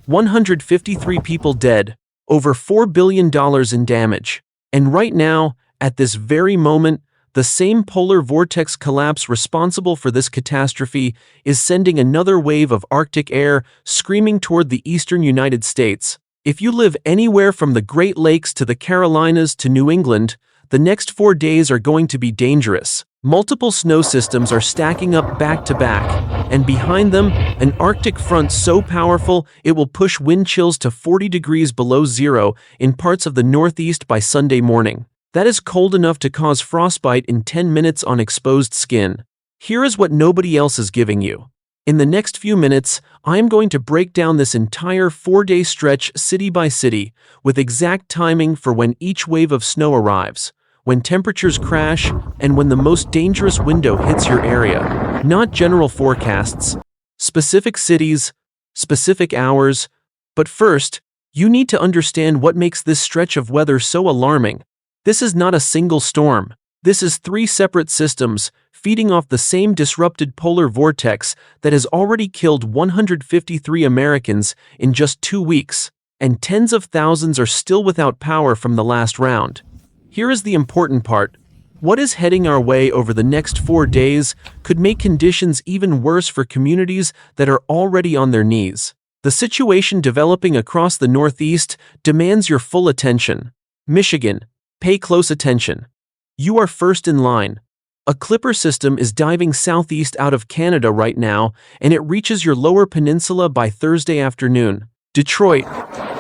153 people dead, over $4 billion in damage. And right now, at this very moment, the same polar vortex collapse responsible for this catastrophe is sending another wave of Arctic air screaming toward the eastern United States. If you live anywhere from the Great Lakes to the Carolinas to New England, the next 4 days are going to be dangerous. Multiple snow systems are stacking up back to back, and behind them, an Arctic front so powerful it will push wind chills to 40 degrees below zero in parts of the Northeast by Sunday morning. That is cold enough to cause frostbite in 10 minutes on exposed skin. Here is what nobody else is giving you. In the next few minutes, I am going to break down this entire 4-day stretch city by city, with exact timing for when each wave of snow arrives, when temperatures crash, and when the most dangerous window hits your area. Not general forecasts, specific cities, specific hours. But first, you need to understand what makes this stretch of weather so alarming. This is not a single storm. This is 3 separate systems, feeding off the same disrupted polar vortex that has already killed 153 Americans in just 2 weeks, and tens of thousands are still without power from the last round. Here is the important part. What is heading our way over the next 4 days could make conditions even worse for communities that are already on their knees. The situation developing across the Northeast demands your full attention. Michigan, pay close attention. You are first in line. A clipper system is diving southeast out of Canada right now, and it reaches your lower peninsula by Thursday afternoon. Detroit,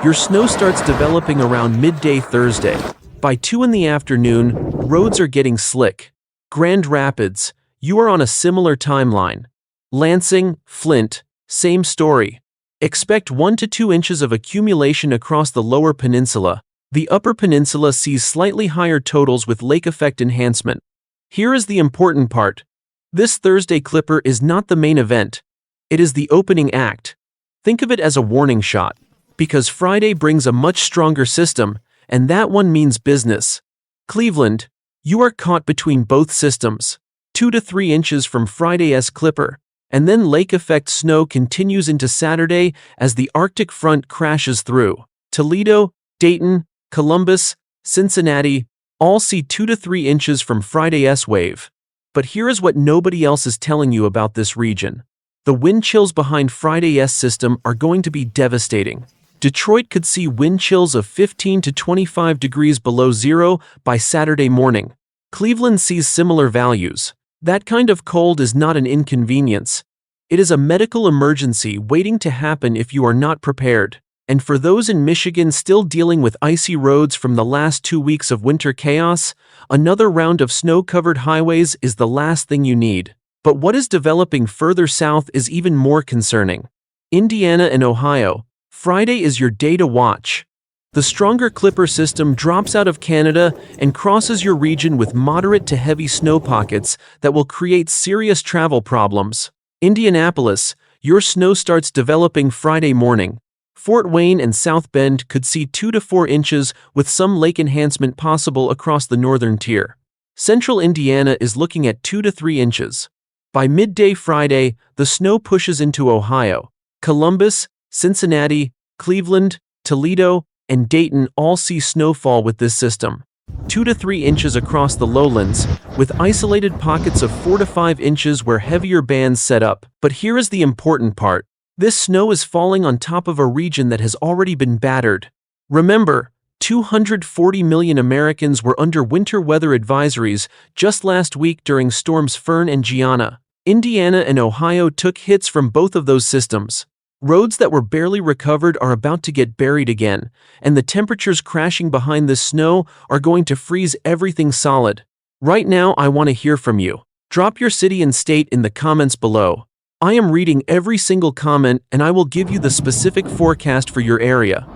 your snow starts developing around midday Thursday. By 2 in the afternoon, roads are getting slick. Grand Rapids, you are on a similar timeline. Lansing, Flint, same story. Expect 1 to 2 inches of accumulation across the lower peninsula. The upper peninsula sees slightly higher totals with lake effect enhancement. Here is the important part. This Thursday clipper is not the main event. It is the opening act. Think of it as a warning shot, because Friday brings a much stronger system, and that one means business. Cleveland, you are caught between both systems, 2 to 3 inches from Friday's clipper, and then lake effect snow continues into Saturday as the Arctic front crashes through. Toledo, Dayton, Columbus, Cincinnati, all see 2 to 3 inches from Friday's wave. But here is what nobody else is telling you about this region. The wind chills behind Friday's system are going to be devastating. Detroit could see wind chills of 15 to 25 degrees below zero by Saturday morning. Cleveland sees similar values. That kind of cold is not an inconvenience. It is a medical emergency waiting to happen if you are not prepared. And for those in Michigan still dealing with icy roads from the last 2 weeks of winter chaos, another round of snow-covered highways is the last thing you need. But what is developing further south is even more concerning. Indiana and Ohio, Friday is your day to watch. The stronger clipper system drops out of Canada and crosses your region with moderate to heavy snow pockets that will create serious travel problems. Indianapolis, your snow starts developing Friday morning. Fort Wayne and South Bend could see 2 to 4 inches with some lake enhancement possible across the northern tier. Central Indiana is looking at 2 to 3 inches. By midday Friday, the snow pushes into Ohio. Columbus, Cincinnati, Cleveland, Toledo, and Dayton all see snowfall with this system. 2 to 3 inches across the lowlands, with isolated pockets of 4 to 5 inches where heavier bands set up. But here is the important part. This snow is falling on top of a region that has already been battered. Remember, 240 million Americans were under winter weather advisories just last week during storms Fern and Gianna. Indiana and Ohio took hits from both of those systems. Roads that were barely recovered are about to get buried again, and the temperatures crashing behind this snow are going to freeze everything solid. Right now, I want to hear from you. Drop your city and state in the comments below. I am reading every single comment, and I will give you the specific forecast for your area.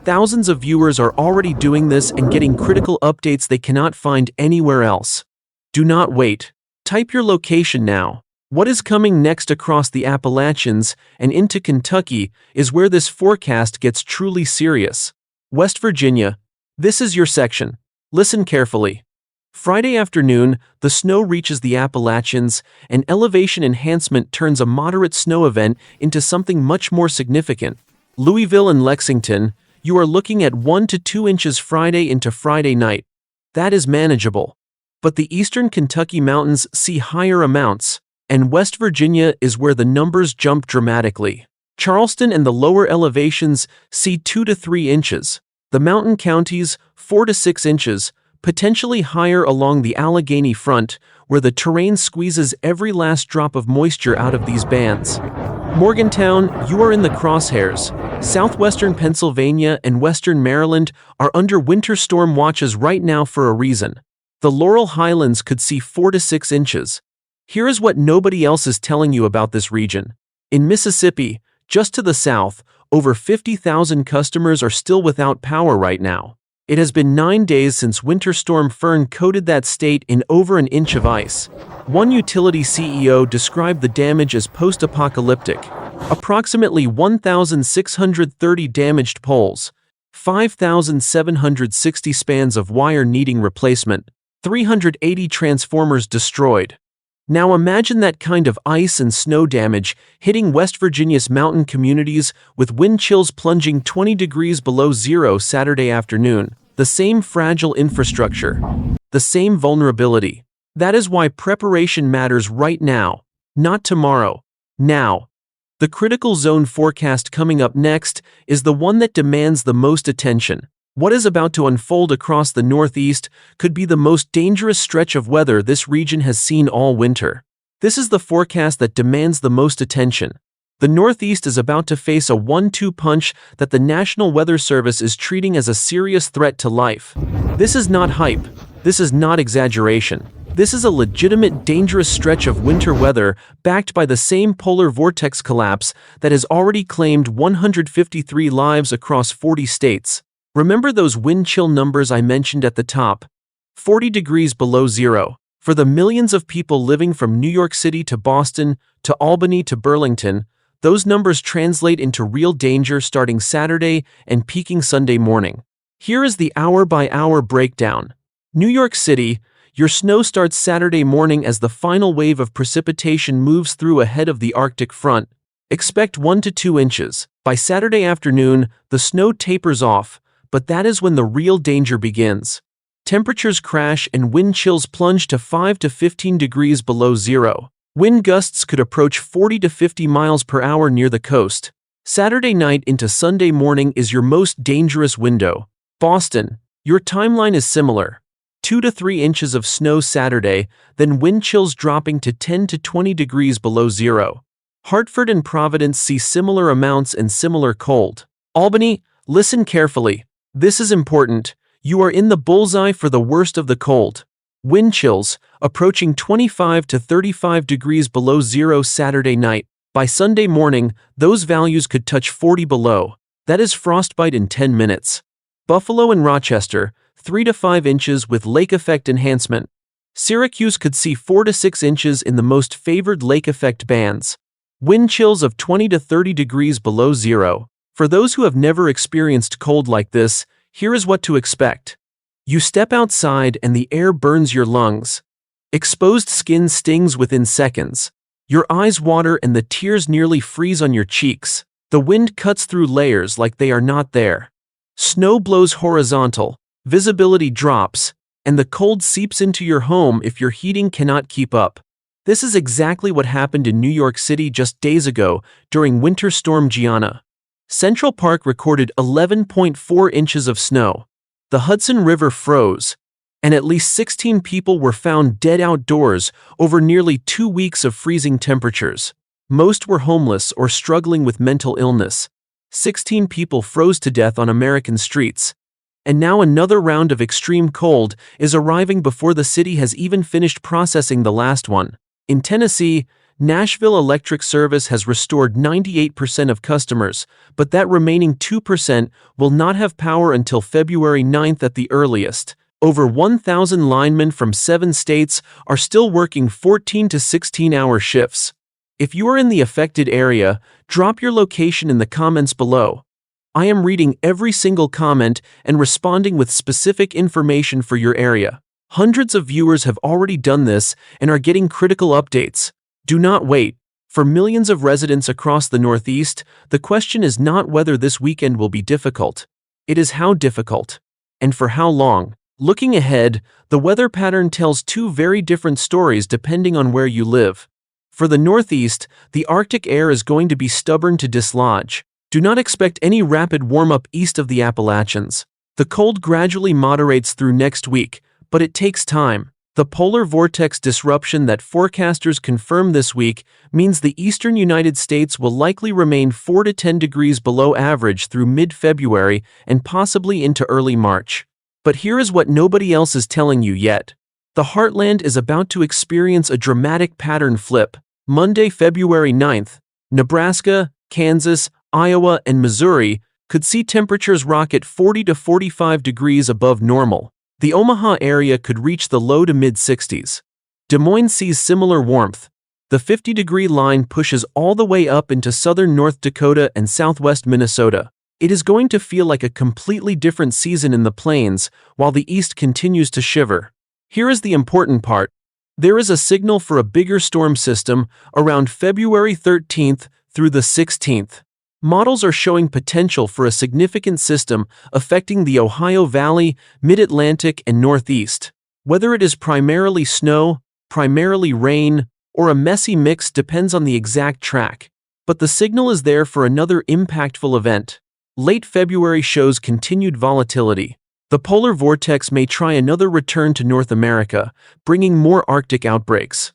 Thousands of viewers are already doing this and getting critical updates they cannot find anywhere else. Do not wait. Type your location now. What is coming next across the Appalachians and into Kentucky is where this forecast gets truly serious. West Virginia, this is your section. Listen carefully. Friday afternoon, the snow reaches the Appalachians, and elevation enhancement turns a moderate snow event into something much more significant. Louisville and Lexington, you are looking at 1 to 2 inches Friday into Friday night. That is manageable. But the eastern Kentucky mountains see higher amounts, and West Virginia is where the numbers jump dramatically. Charleston and the lower elevations see 2 to 3 inches. The mountain counties, 4 to 6 inches, potentially higher along the Allegheny front, where the terrain squeezes every last drop of moisture out of these bands. Morgantown, you are in the crosshairs. Southwestern Pennsylvania and western Maryland are under winter storm watches right now for a reason. The Laurel Highlands could see 4 to 6 inches. Here is what nobody else is telling you about this region. In Mississippi, just to the south, over 50,000 customers are still without power right now. It has been 9 days since Winter Storm Fern coated that state in over an inch of ice. One utility CEO described the damage as post-apocalyptic. Approximately 1,630 damaged poles, 5,760 spans of wire needing replacement, 380 transformers destroyed. Now imagine that kind of ice and snow damage hitting West Virginia's mountain communities with wind chills plunging 20 degrees below zero Saturday afternoon. The same fragile infrastructure, the same vulnerability. That is why preparation matters right now, not tomorrow, now. The critical zone forecast coming up next is the one that demands the most attention. What is about to unfold across the Northeast could be the most dangerous stretch of weather this region has seen all winter. This is the forecast that demands the most attention. The Northeast is about to face a 1-2 punch that the National Weather Service is treating as a serious threat to life. This is not hype. This is not exaggeration. This is a legitimate dangerous stretch of winter weather backed by the same polar vortex collapse that has already claimed 153 lives across 40 states. Remember those wind chill numbers I mentioned at the top? 40 degrees below zero. For the millions of people living from New York City to Boston, to Albany to Burlington, those numbers translate into real danger starting Saturday and peaking Sunday morning. Here is the hour-by-hour breakdown. New York City, your snow starts Saturday morning as the final wave of precipitation moves through ahead of the Arctic front. Expect 1 to 2 inches. By Saturday afternoon, the snow tapers off, but that is when the real danger begins. Temperatures crash and wind chills plunge to 5 to 15 degrees below zero. Wind gusts could approach 40 to 50 miles per hour near the coast. Saturday night into Sunday morning is your most dangerous window. Boston, your timeline is similar. 2 to 3 inches of snow Saturday, then wind chills dropping to 10 to 20 degrees below zero. Hartford and Providence see similar amounts and similar cold. Albany, listen carefully. This is important. You are in the bullseye for the worst of the cold. Wind chills, approaching 25 to 35 degrees below zero Saturday night. By Sunday morning, those values could touch 40 below. That is frostbite in 10 minutes. Buffalo and Rochester, 3 to 5 inches with lake effect enhancement. Syracuse could see 4 to 6 inches in the most favored lake effect bands. Wind chills of 20 to 30 degrees below zero. For those who have never experienced cold like this, here is what to expect. You step outside and the air burns your lungs. Exposed skin stings within seconds. Your eyes water and the tears nearly freeze on your cheeks. The wind cuts through layers like they are not there. Snow blows horizontal, visibility drops, and the cold seeps into your home if your heating cannot keep up. This is exactly what happened in New York City just days ago during Winter Storm Gianna. Central Park recorded 11.4 inches of snow. The Hudson River froze, and at least 16 people were found dead outdoors over nearly 2 weeks of freezing temperatures. Most were homeless or struggling with mental illness. 16 people froze to death on American streets. And now another round of extreme cold is arriving before the city has even finished processing the last one. In Tennessee, Nashville Electric Service has restored 98% of customers, but that remaining 2% will not have power until February 9th at the earliest. Over 1,000 linemen from 7 states are still working 14 to 16-hour shifts. If you are in the affected area, drop your location in the comments below. I am reading every single comment and responding with specific information for your area. Hundreds of viewers have already done this and are getting critical updates. Do not wait. For millions of residents across the Northeast, the question is not whether this weekend will be difficult. It is how difficult, and for how long. Looking ahead, the weather pattern tells two very different stories depending on where you live. For the Northeast, the Arctic air is going to be stubborn to dislodge. Do not expect any rapid warm-up east of the Appalachians. The cold gradually moderates through next week, but it takes time. The polar vortex disruption that forecasters confirm this week means the eastern United States will likely remain 4 to 10 degrees below average through mid-February and possibly into early March. But here is what nobody else is telling you yet. The heartland is about to experience a dramatic pattern flip. Monday, February 9th, Nebraska, Kansas, Iowa, and Missouri could see temperatures rocket 40 to 45 degrees above normal. The Omaha area could reach the low to mid-60s. Des Moines sees similar warmth. The 50-degree line pushes all the way up into southern North Dakota and southwest Minnesota. It is going to feel like a completely different season in the plains, while the east continues to shiver. Here is the important part. There is a signal for a bigger storm system around February 13th through the 16th. Models are showing potential for a significant system affecting the Ohio Valley, Mid-Atlantic, and Northeast. Whether it is primarily snow, primarily rain, or a messy mix depends on the exact track. But the signal is there for another impactful event. Late February shows continued volatility. The polar vortex may try another return to North America, bringing more Arctic outbreaks.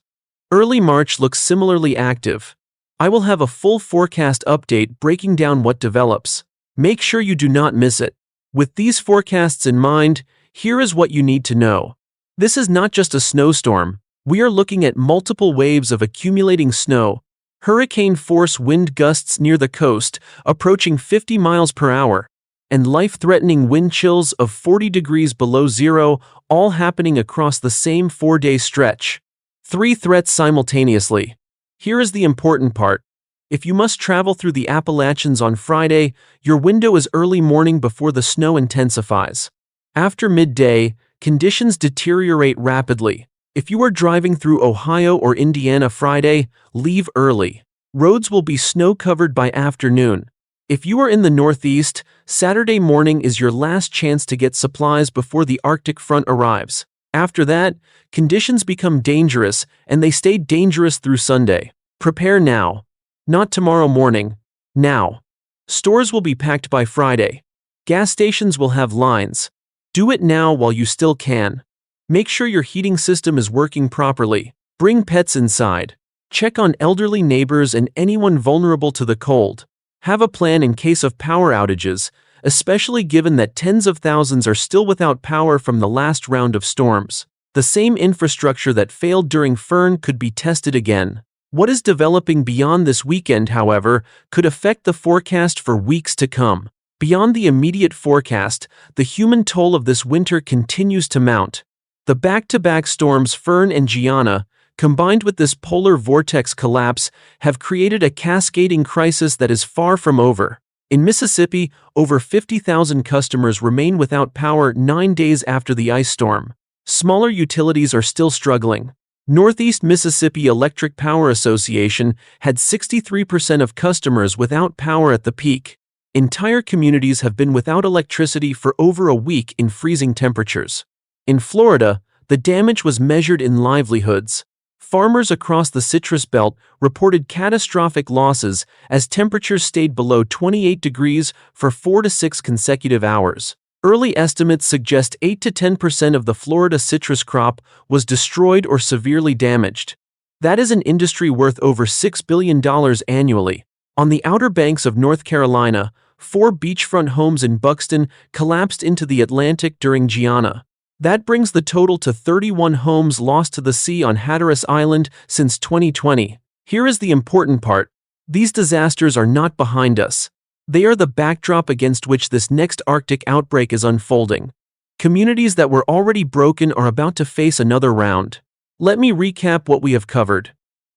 Early March looks similarly active. I will have a full forecast update breaking down what develops. Make sure you do not miss it. With these forecasts in mind, here is what you need to know. This is not just a snowstorm. We are looking at multiple waves of accumulating snow, hurricane-force wind gusts near the coast approaching 50 miles per hour, and life-threatening wind chills of 40 degrees below zero, all happening across the same 4-day stretch. 3 threats simultaneously. Here is the important part. If you must travel through the Appalachians on Friday, your window is early morning before the snow intensifies. After midday, conditions deteriorate rapidly. If you are driving through Ohio or Indiana Friday, leave early. Roads will be snow-covered by afternoon. If you are in the Northeast, Saturday morning is your last chance to get supplies before the Arctic front arrives. After that, conditions become dangerous, and they stay dangerous through Sunday. Prepare now. Not tomorrow morning. Now. Stores will be packed by Friday. Gas stations will have lines. Do it now while you still can. Make sure your heating system is working properly. Bring pets inside. Check on elderly neighbors and anyone vulnerable to the cold. Have a plan in case of power outages, especially given that tens of thousands are still without power from the last round of storms. The same infrastructure that failed during Fern could be tested again. What is developing beyond this weekend, however, could affect the forecast for weeks to come. Beyond the immediate forecast, the human toll of this winter continues to mount. The back-to-back storms Fern and Gianna, combined with this polar vortex collapse, have created a cascading crisis that is far from over. In Mississippi, over 50,000 customers remain without power 9 days after the ice storm. Smaller utilities are still struggling. Northeast Mississippi Electric Power Association had 63% of customers without power at the peak. Entire communities have been without electricity for over a week in freezing temperatures. In Florida, the damage was measured in livelihoods. Farmers across the Citrus Belt reported catastrophic losses as temperatures stayed below 28 degrees for 4 to 6 consecutive hours. Early estimates suggest 8 to 10% of the Florida citrus crop was destroyed or severely damaged. That is an industry worth over $6 billion annually. On the Outer Banks of North Carolina, 4 beachfront homes in Buxton collapsed into the Atlantic during Gianna. That brings the total to 31 homes lost to the sea on Hatteras Island since 2020. Here is the important part. These disasters are not behind us. They are the backdrop against which this next Arctic outbreak is unfolding. Communities that were already broken are about to face another round. Let me recap what we have covered.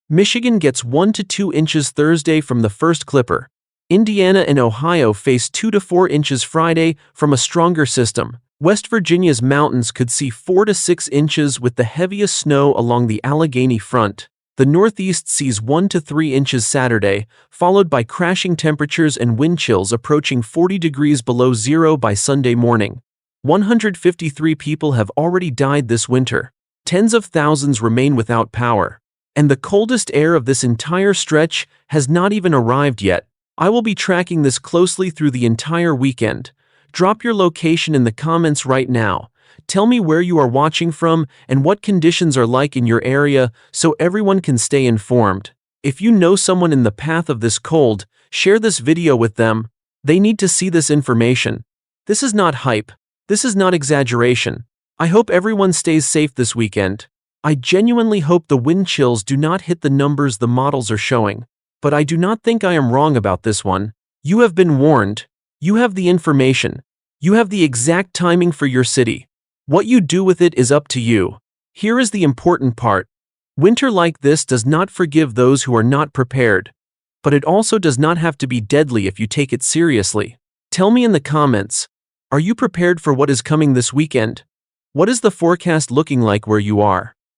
Michigan gets 1 to 2 inches Thursday from the first clipper. Indiana and Ohio face 2 to 4 inches Friday from a stronger system. West Virginia's mountains could see 4 to 6 inches with the heaviest snow along the Allegheny front. The Northeast sees 1 to 3 inches Saturday, followed by crashing temperatures and wind chills approaching 40 degrees below zero by Sunday morning. 153 people have already died this winter. Tens of thousands remain without power. And the coldest air of this entire stretch has not even arrived yet. I will be tracking this closely through the entire weekend. Drop your location in the comments right now. Tell me where you are watching from and what conditions are like in your area so everyone can stay informed. If you know someone in the path of this cold, share this video with them. They need to see this information. This is not hype. This is not exaggeration. I hope everyone stays safe this weekend. I genuinely hope the wind chills do not hit the numbers the models are showing. But I do not think I am wrong about this one. You have been warned. You have the information. You have the exact timing for your city. What you do with it is up to you. Here is the important part. Winter like this does not forgive those who are not prepared. But it also does not have to be deadly if you take it seriously. Tell me in the comments, are you prepared for what is coming this weekend? What is the forecast looking like where you are?